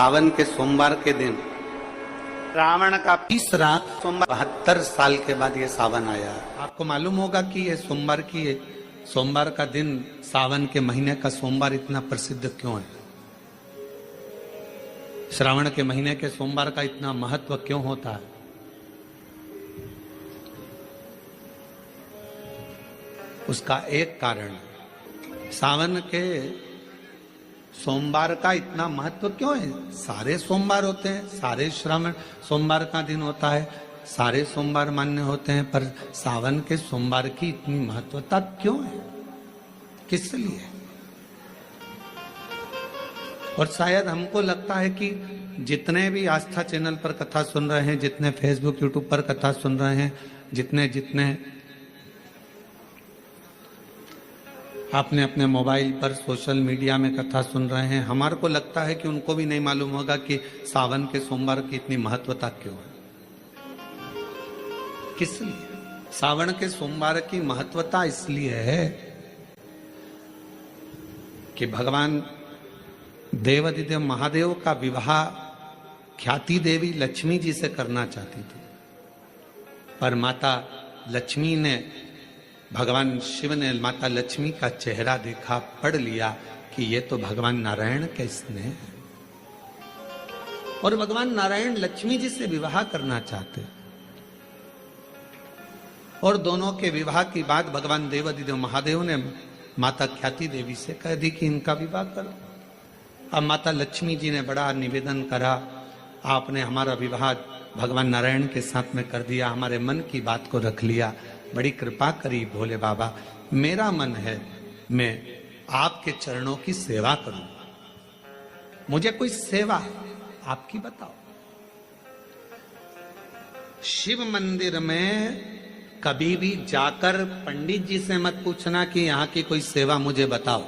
सावन के सोमवार के दिन रावण का तीसरा सोमवार 72 साल के बाद ये सावन आया। आपको मालूम होगा कि ये सोमवार का दिन सावन के महीने का सोमवार इतना प्रसिद्ध क्यों है? श्रावण के महीने के सोमवार का इतना महत्व क्यों होता है? उसका एक कारण, सावन के सोमवार का इतना महत्व क्यों है? सारे सोमवार होते हैं, सारे श्रावण सोमवार का दिन होता है, सारे सोमवार मान्य होते हैं, पर सावन के सोमवार की इतनी महत्वता क्यों है? किस लिए? और शायद हमको लगता है कि जितने भी आस्था चैनल पर कथा सुन रहे हैं, जितने फेसबुक यूट्यूब पर कथा सुन रहे हैं, जितने आपने अपने मोबाइल पर सोशल मीडिया में कथा सुन रहे हैं, हमारे को लगता है कि उनको भी नहीं मालूम होगा कि सावन के सोमवार की इतनी महत्वता क्यों है। किस लिए? सावन के सोमवार की महत्वता इसलिए है कि भगवान देवाधिदेव महादेव का विवाह ख्याति देवी लक्ष्मी जी से करना चाहती थी, पर माता लक्ष्मी ने, भगवान शिव ने माता लक्ष्मी का चेहरा देखा, पढ़ लिया कि ये तो भगवान नारायण के स्नेह है, और भगवान नारायण लक्ष्मी जी से विवाह करना चाहते। और दोनों के विवाह की बात भगवान देवाधिदेव महादेव ने माता ख्याति देवी से कह दी कि इनका विवाह करो। अब माता लक्ष्मी जी ने बड़ा निवेदन करा, आपने हमारा विवाह भगवान नारायण के साथ में कर दिया, हमारे मन की बात को रख लिया, बड़ी कृपा करी भोले बाबा, मेरा मन है मैं आपके चरणों की सेवा करूं, मुझे कोई सेवा आपकी बताओ। शिव मंदिर में कभी भी जाकर पंडित जी से मत पूछना कि यहां की कोई सेवा मुझे बताओ।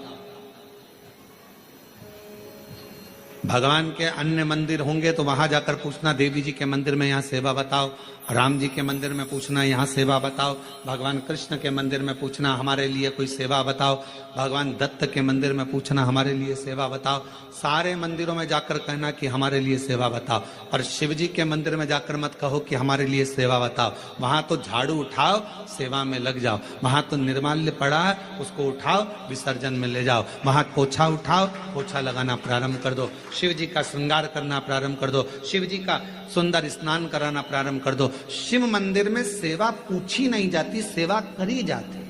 भगवान के अन्य मंदिर होंगे तो वहां जाकर पूछना, देवी जी के मंदिर में यहाँ सेवा बताओ, राम जी के मंदिर में पूछना यहाँ सेवा बताओ, भगवान कृष्ण के मंदिर में पूछना हमारे लिए कोई सेवा बताओ, भगवान दत्त के मंदिर में पूछना हमारे लिए सेवा बताओ। सारे मंदिरों में जाकर कहना कि हमारे लिए सेवा बताओ, और शिव जी के मंदिर में जाकर मत कहो कि हमारे लिए सेवा बताओ। वहां तो झाड़ू उठाओ, सेवा में लग जाओ, वहां तो निर्माल्य पड़ा है, उसको उठाओ, विसर्जन में ले जाओ, वहां पोछा उठाओ, पोछा लगाना प्रारंभ कर दो, शिव जी का श्रृंगार करना प्रारंभ कर दो, शिव जी का सुंदर स्नान कराना प्रारंभ कर दो। शिव मंदिर में सेवा पूछी नहीं जाती, सेवा करी जाती।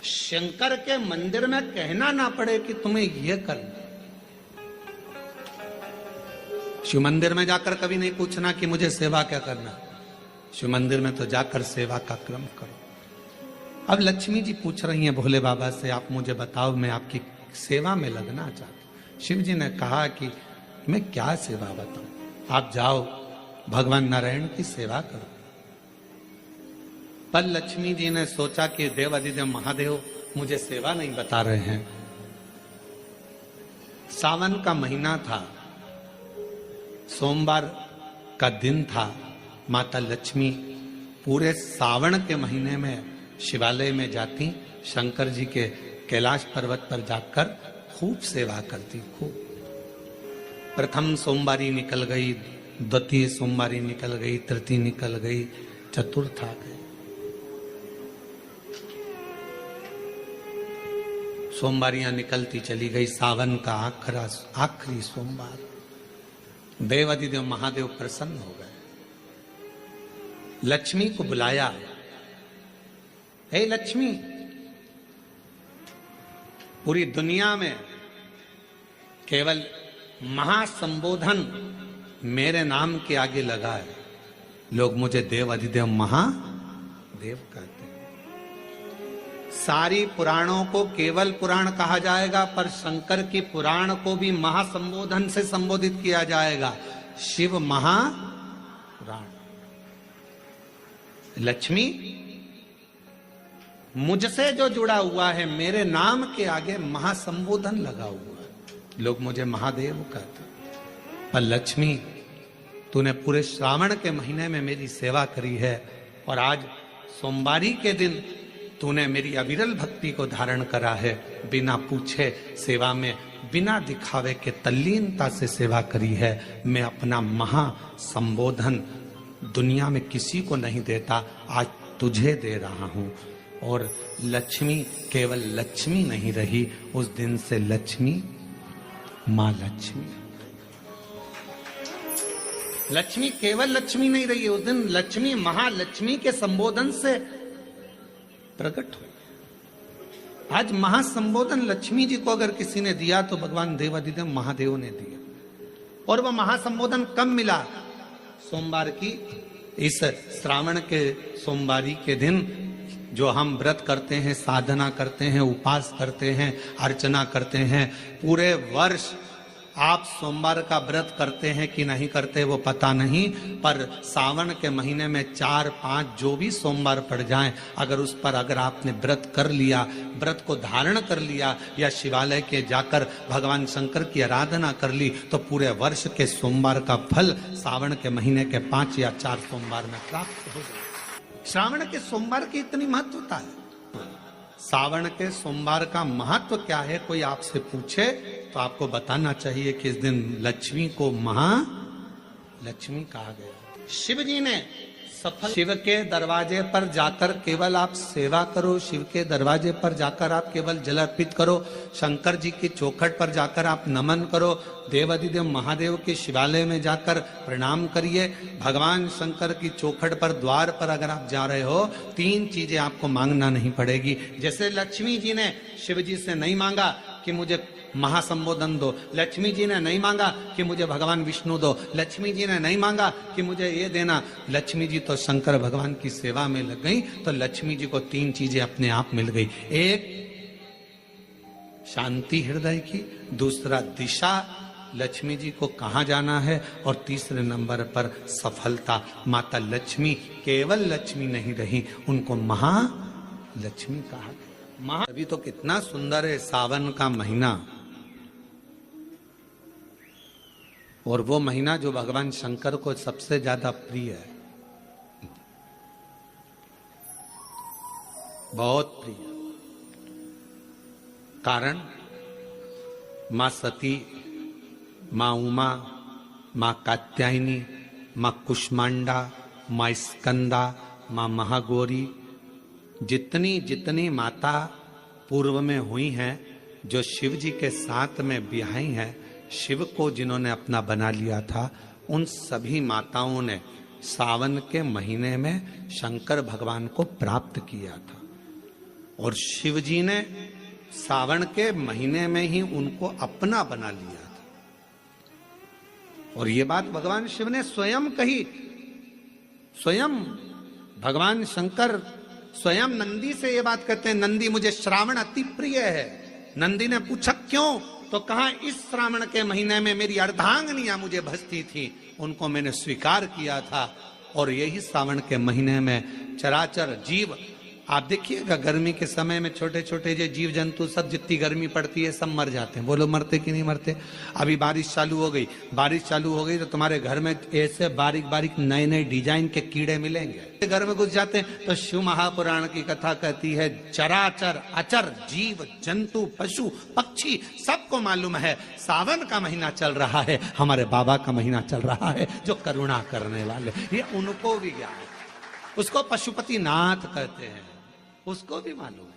शंकर के मंदिर में कहना ना पड़े कि तुम्हें यह करना। शिव मंदिर में जाकर कभी नहीं पूछना कि मुझे सेवा क्या करना, शिव मंदिर में तो जाकर सेवा का क्रम करो। अब लक्ष्मी जी पूछ रही हैं भोले बाबा से, आप मुझे बताओ, मैं आपकी सेवा में लगना चाहती। शिव जी ने कहा कि मैं क्या सेवा बताऊं, आप जाओ भगवान नारायण की सेवा करो। पर लक्ष्मी जी ने सोचा कि देवाधिदेव महादेव मुझे सेवा नहीं बता रहे हैं। सावन का महीना था, सोमवार का दिन था, माता लक्ष्मी पूरे सावन के महीने में शिवालय में जाती, शंकर जी के कैलाश पर्वत पर जाकर खूब सेवा करती। खूब प्रथम सोमवारी निकल गई, द्वितीय सोमवारी निकल गई, तृतीय निकल गई, चतुर्थ आ गई। सोमवारियां निकलती चली गई। सावन का आखिरी सोमवार देवाधिदेव महादेव प्रसन्न हो गए, लक्ष्मी को बुलाया, हे लक्ष्मी, पूरी दुनिया में केवल महासंबोधन मेरे नाम के आगे लगा है, लोग मुझे देवाधिदेव महादेव कहते हैं। सारी पुराणों को केवल पुराण कहा जाएगा, पर शंकर की पुराण को भी महासंबोधन से संबोधित किया जाएगा, शिव महापुराण। लक्ष्मी, मुझसे जो जुड़ा हुआ है, मेरे नाम के आगे महासंबोधन लगा हुआ है, लोग मुझे महादेव कहते। पर लक्ष्मी, तूने पूरे श्रावण के महीने में मेरी सेवा करी है, और आज सोमवारी के दिन तूने मेरी अविरल भक्ति को धारण करा है, बिना पूछे सेवा में, बिना दिखावे के तल्लीनता से सेवा करी है। मैं अपना महा संबोधन दुनिया में किसी को नहीं देता, आज तुझे दे रहा हूं। और लक्ष्मी केवल लक्ष्मी नहीं रही, उस दिन से लक्ष्मी मां लक्ष्मी। लक्ष्मी केवल लक्ष्मी नहीं रही, उस दिन लक्ष्मी महालक्ष्मी के संबोधन से प्रकट हुई। आज महासंबोधन लक्ष्मी जी को अगर किसी ने दिया तो भगवान देवाधिदेव महादेव ने दिया। और वह महासंबोधन कब मिला? सोमवार की इस श्रावण के सोमवारी के दिन जो हम व्रत करते हैं, साधना करते हैं, उपास करते हैं, अर्चना करते हैं। पूरे वर्ष आप सोमवार का व्रत करते हैं कि नहीं करते वो पता नहीं, पर सावन के महीने में 4-5 जो भी सोमवार पड़ जाएं, अगर उस पर अगर आपने व्रत कर लिया, व्रत को धारण कर लिया या शिवालय के जाकर भगवान शंकर की आराधना कर ली, तो पूरे वर्ष के सोमवार का फल सावन के महीने के 5 या 4 सोमवार में प्राप्त हो जाए। श्रावण के सोमवार की इतनी महत्वता है। सावन के सोमवार का महत्व क्या है, कोई आपसे पूछे तो आपको बताना चाहिए कि इस दिन लक्ष्मी को महालक्ष्मी कहा गया। शिव जी ने सफल, शिव के दरवाजे पर जाकर केवल आप सेवा करो, शिव के दरवाजे पर जाकर आप केवल जल अर्पित करो, शंकर जी की चौखट पर जाकर आप नमन करो, देवाधिदेव महादेव के शिवालय में जाकर प्रणाम करिए। भगवान शंकर की चौखट पर द्वार पर अगर आप जा रहे हो, 3 चीजें आपको मांगना नहीं पड़ेगी। जैसे लक्ष्मी जी ने शिव जी से नहीं मांगा कि मुझे महासंबोधन दो, लक्ष्मी जी ने नहीं मांगा कि मुझे भगवान विष्णु दो, लक्ष्मी जी ने नहीं मांगा कि मुझे ये देना। लक्ष्मी जी तो शंकर भगवान की सेवा में लग गई, तो लक्ष्मी जी को 3 चीजें अपने आप मिल गई। एक शांति हृदय की, दूसरा दिशा लक्ष्मी जी को कहाँ जाना है, और तीसरे नंबर पर सफलता। माता लक्ष्मी केवल लक्ष्मी नहीं रही, उनको महालक्ष्मी कहा गया। अभी तो कितना सुंदर है सावन का महीना, और वो महीना जो भगवान शंकर को सबसे ज्यादा प्रिय है, बहुत प्रिय। कारण मां सती, मां उमा, मां कात्यायनी, मां कुष्मांडा, मां स्कंदा, मां महागौरी, जितनी जितनी माता पूर्व में हुई हैं, जो शिव जी के साथ में ब्याही हैं, शिव को जिन्होंने अपना बना लिया था, उन सभी माताओं ने सावन के महीने में शंकर भगवान को प्राप्त किया था। और शिव जी ने सावन के महीने में ही उनको अपना बना लिया था। और ये बात भगवान शिव ने स्वयं कही। स्वयं भगवान शंकर स्वयं नंदी से ये बात कहते हैं, नंदी मुझे श्रावण अति प्रिय है। नंदी ने पूछा क्यों, तो कहा इस श्रावण के महीने में मेरी अर्धांगिनियां मुझे भजती थी, उनको मैंने स्वीकार किया था। और यही श्रावण के महीने में चराचर जीव, आप देखिएगा गर्मी के समय में छोटे छोटे जो जीव जंतु सब, जितनी गर्मी पड़ती है सब मर जाते हैं। बोलो मरते कि नहीं मरते? अभी बारिश चालू हो गई, बारिश चालू हो गई तो तुम्हारे घर में ऐसे बारीक बारीक नए नए डिजाइन के कीड़े मिलेंगे। घर में घुस जाते हैं तो शिव महापुराण की कथा कहती है, चराचर अचर जीव जंतु पशु पक्षी सबको मालूम है सावन का महीना चल रहा है, हमारे बाबा का महीना चल रहा है जो करुणा करने वाले, ये उनको भी ज्ञान है। उसको पशुपति नाथ कहते हैं, उसको भी मालूम है।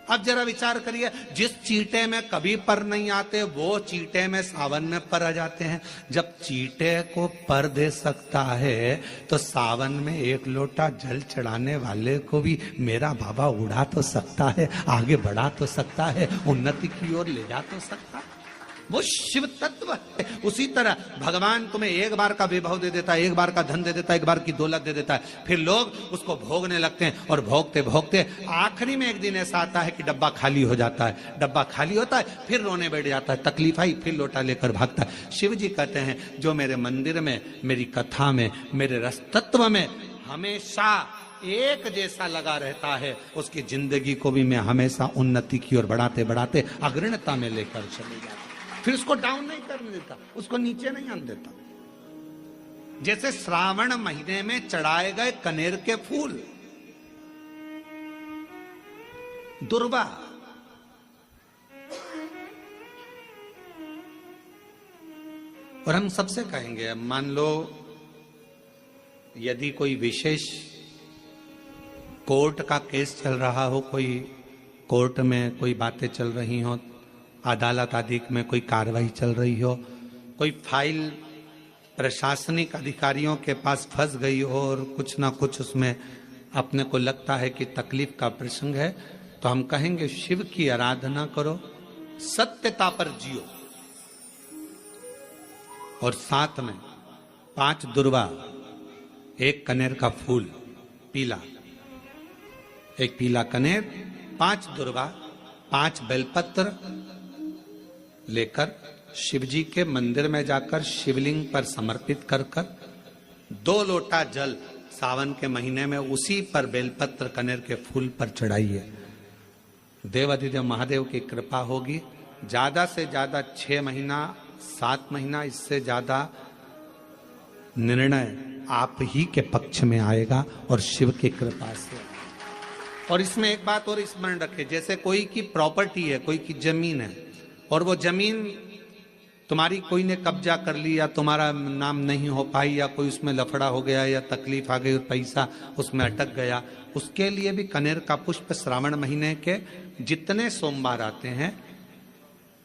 अब जरा विचार करिए, जिस चींटे में कभी पर नहीं आते वो चींटे में सावन में पर आ जाते हैं। जब चींटे को पर दे सकता है तो सावन में 1 लोटा जल चढ़ाने वाले को भी मेरा बाबा उड़ा तो सकता है, आगे बढ़ा तो सकता है, उन्नति की ओर ले जा तो सकता है। वो शिव तत्व है। उसी तरह भगवान तुम्हें 1 बार का विभव दे देता है, 1 बार का धन दे देता है, 1 बार की दौलत दे देता है, फिर लोग उसको भोगने लगते हैं और भोगते भोगते आखिरी में एक दिन ऐसा आता है कि डब्बा खाली हो जाता है। डब्बा खाली होता है, फिर रोने बैठ जाता है, तकलीफ आई, फिर लोटा लेकर भागता है। शिव जी कहते हैं, जो मेरे मंदिर में, मेरी कथा में, मेरे रस तत्व में हमेशा एक जैसा लगा रहता है, उसकी जिंदगी को भी मैं हमेशा उन्नति की ओर बढ़ाते बढ़ाते अग्रणता में लेकर चले जाता, फिर उसको डाउन नहीं करने देता, उसको नीचे नहीं आने देता। जैसे श्रावण महीने में चढ़ाए गए कनेर के फूल, दुर्वा, और हम सबसे कहेंगे, अब मान लो यदि कोई विशेष कोर्ट का केस चल रहा हो, कोई कोर्ट में कोई बातें चल रही हो, अदालत आदि में कोई कार्रवाई चल रही हो, कोई फाइल प्रशासनिक अधिकारियों के पास फंस गई हो और कुछ ना कुछ उसमें अपने को लगता है कि तकलीफ का प्रसंग है, तो हम कहेंगे शिव की आराधना करो, सत्यता पर जियो, और साथ में 5 दुर्वा, 1 कनेर का फूल पीला, 1 पीला कनेर, 5 दुर्वा, 5 बेलपत्र लेकर शिव जी के मंदिर में जाकर शिवलिंग पर समर्पित कर 2 लोटा जल सावन के महीने में उसी पर बेलपत्र कनेर के फूल पर चढ़ाइए। देवाधिदेव महादेव की कृपा होगी। ज्यादा से ज्यादा 6 महीना 7 महीना, इससे ज्यादा निर्णय आप ही के पक्ष में आएगा और शिव की कृपा से। और इसमें एक बात और स्मरण रखें, जैसे कोई की प्रॉपर्टी है, कोई की जमीन है, और वो जमीन तुम्हारी कोई ने कब्जा कर ली या तुम्हारा नाम नहीं हो पाई या कोई उसमें लफड़ा हो गया या तकलीफ आ गई और पैसा उसमें अटक गया, उसके लिए भी कनेर का पुष्प श्रावण महीने के जितने सोमवार आते हैं,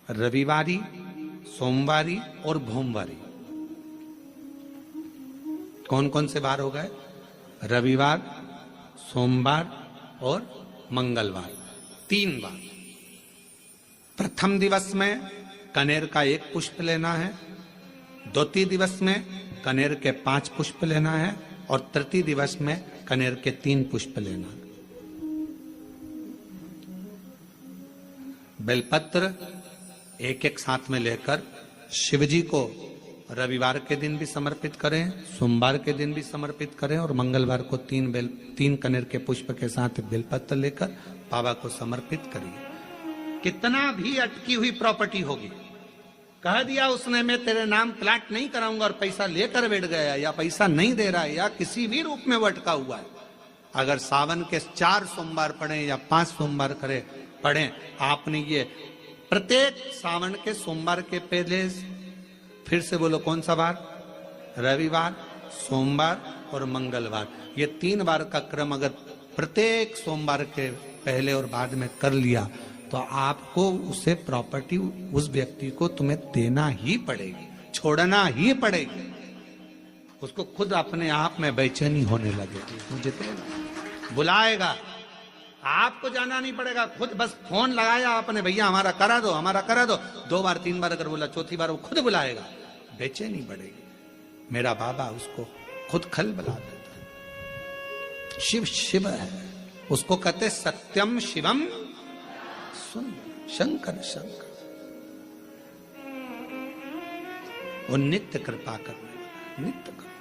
रविवारी, सोमवारी और भोमवारी, कौन कौन से बार हो गए? रविवार, सोमवार और मंगलवार, 3 बार। प्रथम दिवस में कनेर का 1 पुष्प लेना है, द्वितीय दिवस में कनेर के 5 पुष्प लेना है, और तृतीय दिवस में कनेर के 3 पुष्प लेना है। बेलपत्र 1-1 साथ में लेकर शिव जी को रविवार के दिन भी समर्पित करें, सोमवार के दिन भी समर्पित करें, और मंगलवार को 3 कनेर के पुष्प के साथ बेलपत्र लेकर बाबा को समर्पित करिए। कितना भी अटकी हुई प्रॉपर्टी होगी, कह दिया उसने मैं तेरे नाम प्लाट नहीं कराऊंगा और पैसा लेकर बैठ गया, या पैसा नहीं दे रहा है, या किसी भी रूप में वो अटका हुआ है, अगर सावन के 4 सोमवार पढ़े या 5 सोमवार पढ़े, आपने ये प्रत्येक सावन के सोमवार के पहले, फिर से बोलो कौन सा बार? रविवार, सोमवार और मंगलवार, ये 3 बार का क्रम अगर प्रत्येक सोमवार के पहले और बाद में कर लिया तो आपको उसे प्रॉपर्टी उस व्यक्ति को तुम्हें देना ही पड़ेगी, छोड़ना ही पड़ेगी। उसको खुद अपने आप में बेचैनी होने लगेगी, मुझे बुलाएगा, आपको जाना नहीं पड़ेगा, खुद बस फोन लगाया आपने, भैया हमारा करा दो, हमारा करा दो, 2 बार 3 बार अगर बोला, 4थी बार वो खुद बुलाएगा, बेचैनी बढ़ेगी। मेरा बाबा उसको खुद खल बुला देता है। शिव शिव है, उसको कहते सत्यम शिवम शंकर शंकर, वो नित्य कृपा करने वाला, नित्य कृपा।